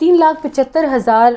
3,75,000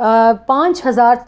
5,000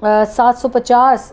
750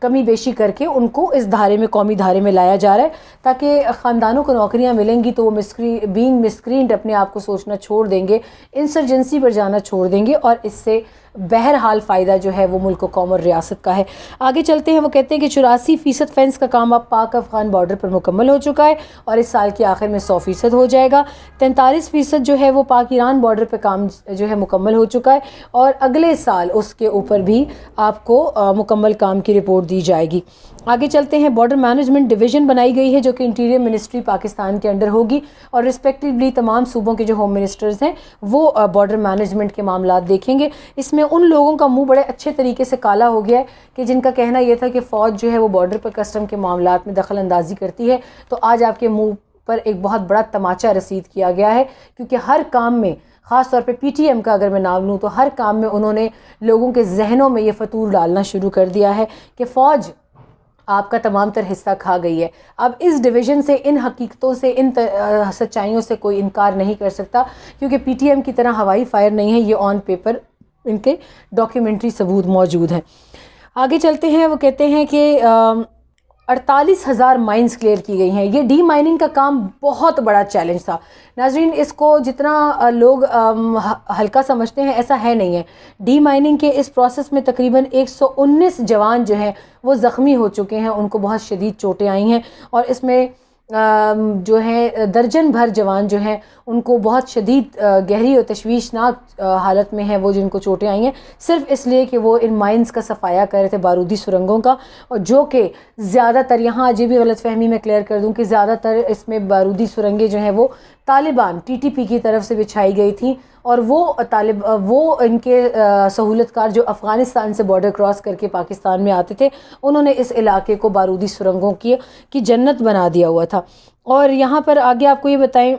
کمی بیشی کر کے ان کو اس دھارے میں، قومی دھارے میں لایا جا رہا ہے تاکہ خاندانوں کو نوکریاں ملیں گی تو وہ بینگ مسکرینڈ اپنے آپ کو سوچنا چھوڑ دیں گے، انسرجنسی پر جانا چھوڑ دیں گے، اور اس سے بہرحال فائدہ جو ہے وہ ملک و قوم اور ریاست کا ہے۔ آگے چلتے ہیں، وہ کہتے ہیں کہ 84% فینس کا کام اب پاک افغان بارڈر پر مکمل ہو چکا ہے اور اس سال کے آخر میں 100% ہو جائے گا۔ 43% جو ہے وہ پاک ایران بارڈر پہ کام جو ہے مکمل ہو چکا ہے، اور اگلے سال اس کے اوپر بھی آپ کو مکمل کام کی رپورٹ دی جائے گی۔ آگے چلتے ہیں، بارڈر مینجمنٹ ڈویژن بنائی گئی ہے جو کہ انٹیریئر منسٹری پاکستان کے انڈر ہوگی، اور رسپیکٹیولی تمام صوبوں کے جو ہوم منسٹرز ہیں وہ بارڈر مینجمنٹ کے معاملات دیکھیں گے۔ اس میں ان لوگوں کا منہ بڑے اچھے طریقے سے کالا ہو گیا ہے کہ جن کا کہنا یہ تھا کہ فوج جو ہے وہ بارڈر پر کسٹم کے معاملات میں دخل اندازی کرتی ہے، تو آج آپ کے منہ پر ایک بہت بڑا تماچا رسید کیا گیا ہے، کیونکہ ہر کام میں، خاص طور پہ پی ٹی ایم کا اگر میں نام لوں تو ہر کام میں انہوں نے لوگوں کے ذہنوں میں یہ فطور ڈالنا شروع کر دیا ہے کہ فوج آپ کا تمام تر حصہ کھا گئی ہے۔ اب اس ڈویژن سے، ان حقیقتوں سے، ان سچائیوں سے کوئی انکار نہیں کر سکتا، کیونکہ پی ٹی ایم کی طرح ہوائی فائر نہیں ہے، یہ آن پیپر ان کے ڈاکیومنٹری ثبوت موجود ہیں۔ آگے چلتے ہیں، وہ کہتے ہیں کہ 48,000 مائنز کلیئر کی گئی ہیں۔ یہ ڈی مائننگ کا کام بہت بڑا چیلنج تھا ناظرین، اس کو جتنا لوگ ہلکا سمجھتے ہیں ایسا ہے نہیں ہے۔ ڈی مائننگ کے اس پروسیس میں تقریباً 119 جوان جو ہیں وہ زخمی ہو چکے ہیں، ان کو بہت شدید چوٹیں آئی ہیں، اور اس میں جو ہیں درجن بھر جوان جو ہیں ان کو بہت شدید گہری اور تشویشناک حالت میں ہیں، وہ جن کو چوٹیں آئی ہیں صرف اس لیے کہ وہ ان مائنز کا صفایا کر رہے تھے، بارودی سرنگوں کا، اور جو کہ زیادہ تر، یہاں عجیب غلط فہمی میں کلیئر کر دوں کہ زیادہ تر اس میں بارودی سرنگیں جو ہیں وہ طالبان ٹی ٹی پی کی طرف سے بچھائی گئی تھیں، اور وہ ان کے سہولت کار جو افغانستان سے بارڈر کراس کر کے پاکستان میں آتے تھے، انہوں نے اس علاقے کو بارودی سرنگوں کی جنت بنا دیا ہوا تھا۔ اور یہاں پر آگے آپ کو یہ بتائیں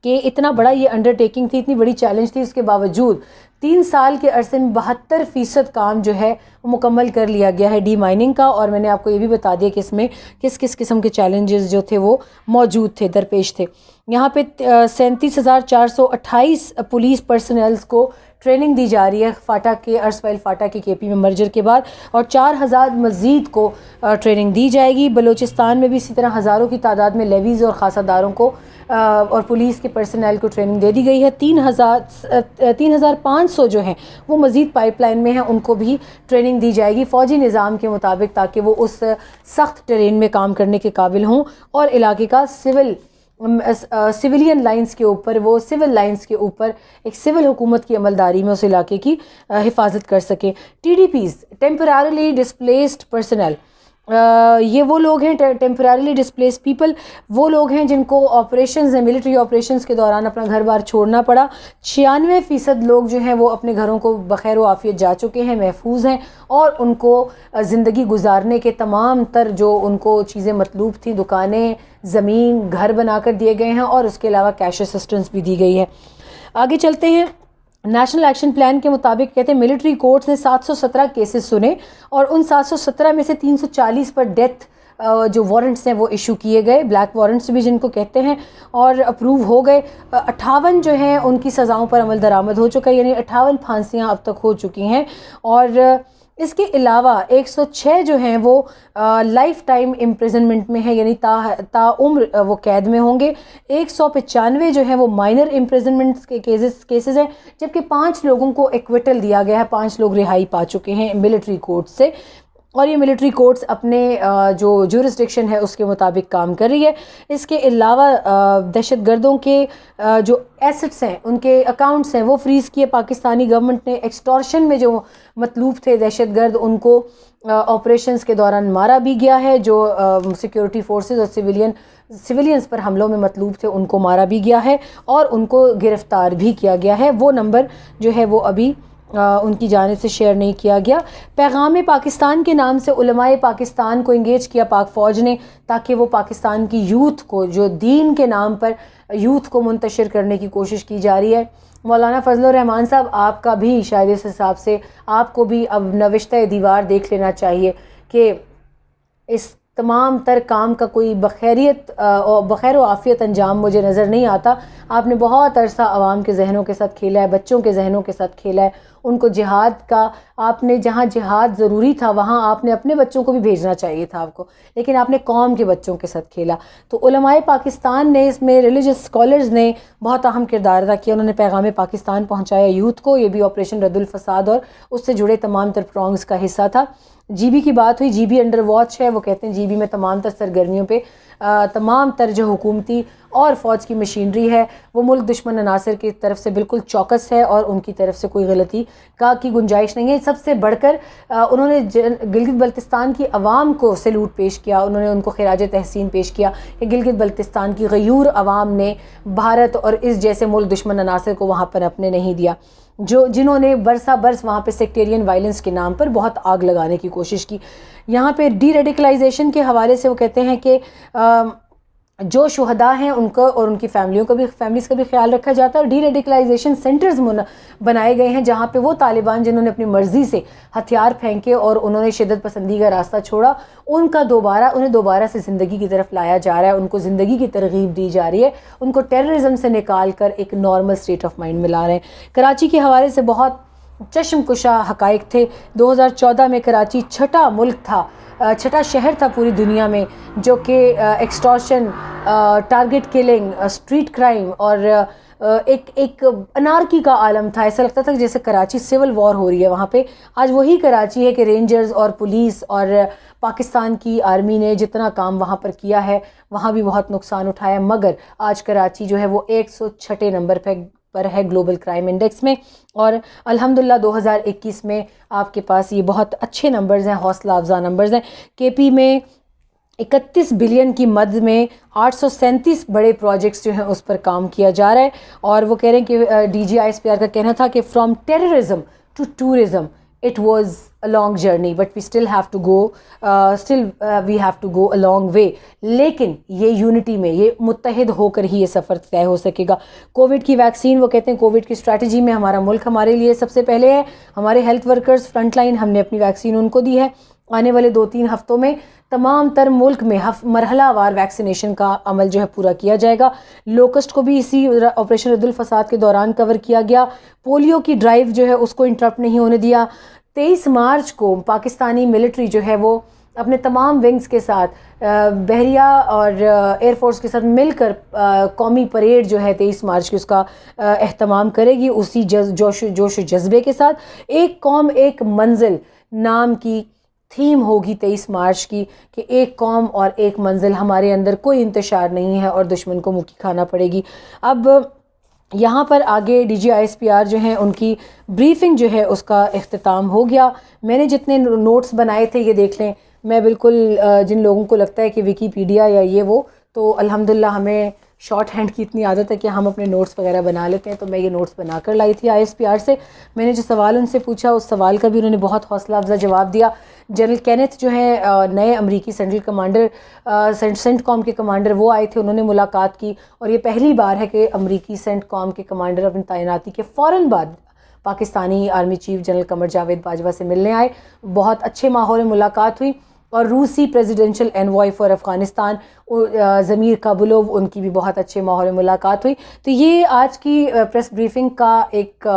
کہ اتنا بڑا یہ انڈرٹیکنگ تھی، اتنی بڑی چیلنج تھی، اس کے باوجود 3 سال کے عرصے میں 72% کام جو ہے وہ مکمل کر لیا گیا ہے ڈی مائننگ کا، اور میں نے آپ کو یہ بھی بتا دیا کہ اس میں کس کس قسم کے چیلنجز جو تھے وہ موجود تھے، درپیش تھے۔ یہاں پہ 37,428 پولیس پرسنلز کو ٹریننگ دی جا رہی ہے فاٹا کے، ارسوائل فاٹا کے کے پی میں مرجر کے بعد، اور 4,000 مزید کو ٹریننگ دی جائے گی۔ بلوچستان میں بھی اسی طرح ہزاروں کی تعداد میں لیویز اور خاصہ داروں کو اور پولیس کے پرسنل کو ٹریننگ دے دی گئی ہے۔ 3,500 جو ہیں وہ مزید پائپ لائن میں ہیں، ان کو بھی ٹریننگ دی جائے گی فوجی نظام کے مطابق، تاکہ وہ اس سخت ٹرین میں کام کرنے کے قابل ہوں اور علاقے کا سویلین لائنز کے اوپر، وہ سول لائنز کے اوپر ایک سول حکومت کی عملداری میں اس علاقے کی حفاظت کر سکیں۔ T D Ps, temporarily displaced personnel, یہ وہ لوگ ہیں، ٹیمپرریلی ڈسپلیس پیپل، وہ لوگ ہیں جن کو آپریشنز ہیں، ملٹری آپریشنز کے دوران اپنا گھر بار چھوڑنا پڑا۔ 96% لوگ جو ہیں وہ اپنے گھروں کو بخیر و عافیت جا چکے ہیں، محفوظ ہیں، اور ان کو زندگی گزارنے کے تمام تر جو ان کو چیزیں مطلوب تھیں، دکانیں، زمین، گھر بنا کر دیے گئے ہیں، اور اس کے علاوہ کیش اسسٹنس بھی دی گئی ہے۔ آگے چلتے ہیں، نیشنل ایکشن پلان کے مطابق کہتے ہیں ملٹری کورٹس نے 717 کیسز سنے، اور ان 717 میں سے 340 پر ڈیتھ جو وارنٹس ہیں وہ ایشو کیے گئے، بلیک وارنٹس بھی جن کو کہتے ہیں، اور اپروو ہو گئے۔ 58 جو ہیں ان کی سزاؤں پر عمل درآمد ہو چکا ہے، یعنی 58 پھانسیاں اب تک ہو چکی ہیں، اور اس کے علاوہ 106 جو ہیں وہ لائف ٹائم امپریزنمنٹ میں ہیں، یعنی تا عمر وہ قید میں ہوں گے۔ 195 جو ہیں وہ مائنر امپریزنمنٹ کے کیسز ہیں، جبکہ 5 لوگوں کو ایکویٹل دیا گیا ہے، 5 لوگ رہائی پا چکے ہیں ملٹری کورٹ سے، اور یہ ملٹری کورٹس اپنے جو جورسڈکشن ہے اس کے مطابق کام کر رہی ہے۔ اس کے علاوہ دہشت گردوں کے جو ایسٹس ہیں، ان کے اکاؤنٹس ہیں، وہ فریز کیے پاکستانی گورنمنٹ نے۔ ایکسٹورشن میں جو مطلوب تھے دہشت گرد، ان کو آپریشنز کے دوران مارا بھی گیا ہے، جو سیکیورٹی فورسز اور سویلینز پر حملوں میں مطلوب تھے ان کو مارا بھی گیا ہے، اور ان کو گرفتار بھی کیا گیا ہے۔ وہ نمبر جو ہے وہ ابھی ان کی جانب سے شیئر نہیں کیا گیا۔ پیغام پاکستان کے نام سے علماء پاکستان کو انگیج کیا پاک فوج نے، تاکہ وہ پاکستان کی یوتھ کو، جو دین کے نام پر یوتھ کو منتشر کرنے کی کوشش کی جا رہی ہے۔ مولانا فضل الرحمان صاحب، آپ کا بھی شاید اس حساب سے آپ کو بھی اب نوشتہ دیوار دیکھ لینا چاہیے کہ اس تمام تر کام کا کوئی بخیر و عافیت انجام مجھے نظر نہیں آتا۔ آپ نے بہت عرصہ عوام کے ذہنوں کے ساتھ کھیلا ہے، بچوں کے ذہنوں کے ساتھ کھیلا ہے، ان کو جہاد کا، آپ نے جہاں جہاد ضروری تھا وہاں آپ نے اپنے بچوں کو بھی بھیجنا چاہیے تھا آپ کو، لیکن آپ نے قوم کے بچوں کے ساتھ کھیلا۔ تو علماء پاکستان نے اس میں، ریلیجس اسکالرز نے بہت اہم کردار ادا کیا، انہوں نے پیغام پاکستان پہنچایا یوتھ کو، یہ بھی آپریشن رد الفساد اور اس سے جڑے تمام تر پرونگز کا حصہ تھا۔ جی بی کی بات ہوئی، جی بی انڈر واچ ہے، وہ کہتے ہیں جی بی میں تمام تر سرگرمیوں پہ تمام تر جو حکومتی اور فوج کی مشینری ہے وہ ملک دشمن عناصر کی طرف سے بالکل چوکس ہے اور ان کی طرف سے کوئی غلطی کی گنجائش نہیں ہے۔ سب سے بڑھ کر انہوں نے گلگت بلتستان کی عوام کو سیلوٹ پیش کیا، انہوں نے ان کو خراج تحسین پیش کیا کہ گلگت بلتستان کی غیور عوام نے بھارت اور اس جیسے ملک دشمن عناصر کو وہاں پر اپنے نہیں دیا، جنہوں نے برسا برس وہاں پہ سیکٹیرین وائلنس کے نام پر بہت آگ لگانے کی کوشش کی۔ یہاں پہ ڈی ریڈیکلائزیشن کے حوالے سے وہ کہتے ہیں کہ جو شہداء ہیں ان کو اور ان کی فیملیز کا بھی خیال رکھا جاتا ہے، اور ڈی ریڈیکلائزیشن سینٹرز بنائے گئے ہیں جہاں پہ وہ طالبان جنہوں نے اپنی مرضی سے ہتھیار پھینکے اور انہوں نے شدت پسندی کا راستہ چھوڑا، انہیں دوبارہ سے زندگی کی طرف لایا جا رہا ہے، ان کو زندگی کی ترغیب دی جا رہی ہے، ان کو ٹیررزم سے نکال کر ایک نارمل اسٹیٹ آف مائنڈ میں لا رہے ہیں۔ کراچی کے حوالے سے بہت چشم کشا حقائق تھے۔ 2014 میں کراچی چھٹا شہر تھا پوری دنیا میں جو کہ ایکسٹورشن، ٹارگٹ کلنگ، اسٹریٹ کرائم اور ایک انارکی کا عالم تھا۔ ایسا لگتا تھا کہ جیسے کراچی سول وار ہو رہی ہے وہاں پہ۔ آج وہی کراچی ہے کہ رینجرز اور پولیس اور پاکستان کی آرمی نے جتنا کام وہاں پر کیا ہے وہاں بھی بہت نقصان اٹھایا، مگر آج کراچی جو ہے وہ 106 نمبر پر ہے گلوبل کرائم انڈیکس میں، اور الحمدللہ 2021 میں آپ کے پاس یہ بہت اچھے نمبرز ہیں، حوصلہ افزا نمبرز ہیں۔ کے پی میں 31 بلین کی مد میں 837 بڑے پروجیکٹس جو ہیں اس پر کام کیا جا رہا ہے، اور وہ کہہ رہے ہیں کہ D G I S P R کا کہنا تھا کہ from terrorism to tourism it was a long journey but we still have to go a long way، لیکن یہ یونٹی میں، یہ متحد ہو کر ہی یہ سفر طے ہو سکے گا۔ کووڈ کی ویکسین، وہ کہتے ہیں کووڈ کی اسٹریٹجی میں ہمارا ملک ہمارے لیے سب سے پہلے ہے، ہمارے ہیلتھ ورکرز فرنٹ لائن، ہم نے اپنی ویکسین ان کو دی ہے۔ آنے والے 2-3 ہفتوں میں تمام تر ملک میں مرحلہ وار ویکسینیشن کا عمل جو ہے پورا کیا جائے گا۔ لوکسٹ کو بھی اسی آپریشن رد الفساد کے دوران کور کیا گیا۔ پولیو کی ڈرائیو جو ہے اس کو انٹرپٹ نہیں ہونے دیا۔ 23 مارچ کو پاکستانی ملٹری جو ہے وہ اپنے تمام ونگز کے ساتھ بحریہ اور ایئر فورس کے ساتھ مل کر قومی پریڈ جو ہے 23 مارچ کی اس کا اہتمام کرے گی، اسی جوش و جذبے کے ساتھ۔ ایک قوم ایک منزل نام کی تھیم ہوگی 23 مارچ کی، کہ ایک قوم اور ایک منزل، ہمارے اندر کوئی انتشار نہیں ہے اور دشمن کو منہ کی کھانا پڑے گی۔ اب یہاں پر آگے D G I S P R جو ہیں ان کی بریفنگ جو ہے اس کا اختتام ہو گیا۔ میں نے جتنے نوٹس بنائے تھے یہ دیکھ لیں، میں بالکل جن لوگوں کو لگتا ہے کہ ویکیپیڈیا یا یہ وہ، تو الحمدللہ ہمیں شارٹ ہینڈ کی اتنی عادت ہے کہ ہم اپنے نوٹس وغیرہ بنا لیتے ہیں، تو میں یہ نوٹس بنا کر لائی تھی آئی ایس پی آر سے۔ میں نے جو سوال ان سے پوچھا اس سوال کا بھی انہوں نے بہت حوصلہ افزا جواب دیا۔ جنرل کینتھ جو ہیں نئے امریکی سینٹرل کمانڈر، سینٹ کام کے کمانڈر، وہ آئے تھے، انہوں نے ملاقات کی، اور یہ پہلی بار ہے کہ امریکی سینٹ کام کے کمانڈر اپنی تعیناتی کے فوراً بعد Pakistani army chief general Qamar Javed Bajwa سے ملنے آئے۔ بہت اچھے ماحول میں ملاقات ہوئی، اور روسی پریزیڈنشل انوائے فار افغانستان ضمیر کابلوف، ان کی بھی بہت اچھے ماحول میں ملاقات ہوئی۔ تو یہ آج کی پریس بریفنگ کا ایک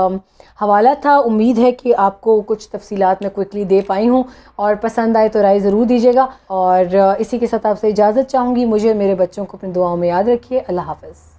حوالہ تھا۔ امید ہے کہ آپ کو کچھ تفصیلات میں کوئکلی دے پائی ہوں، اور پسند آئے تو رائے ضرور دیجیے گا، اور اسی کے ساتھ آپ سے اجازت چاہوں گی۔ مجھے میرے بچوں کو اپنی دعاؤں میں یاد رکھیے۔ اللہ حافظ۔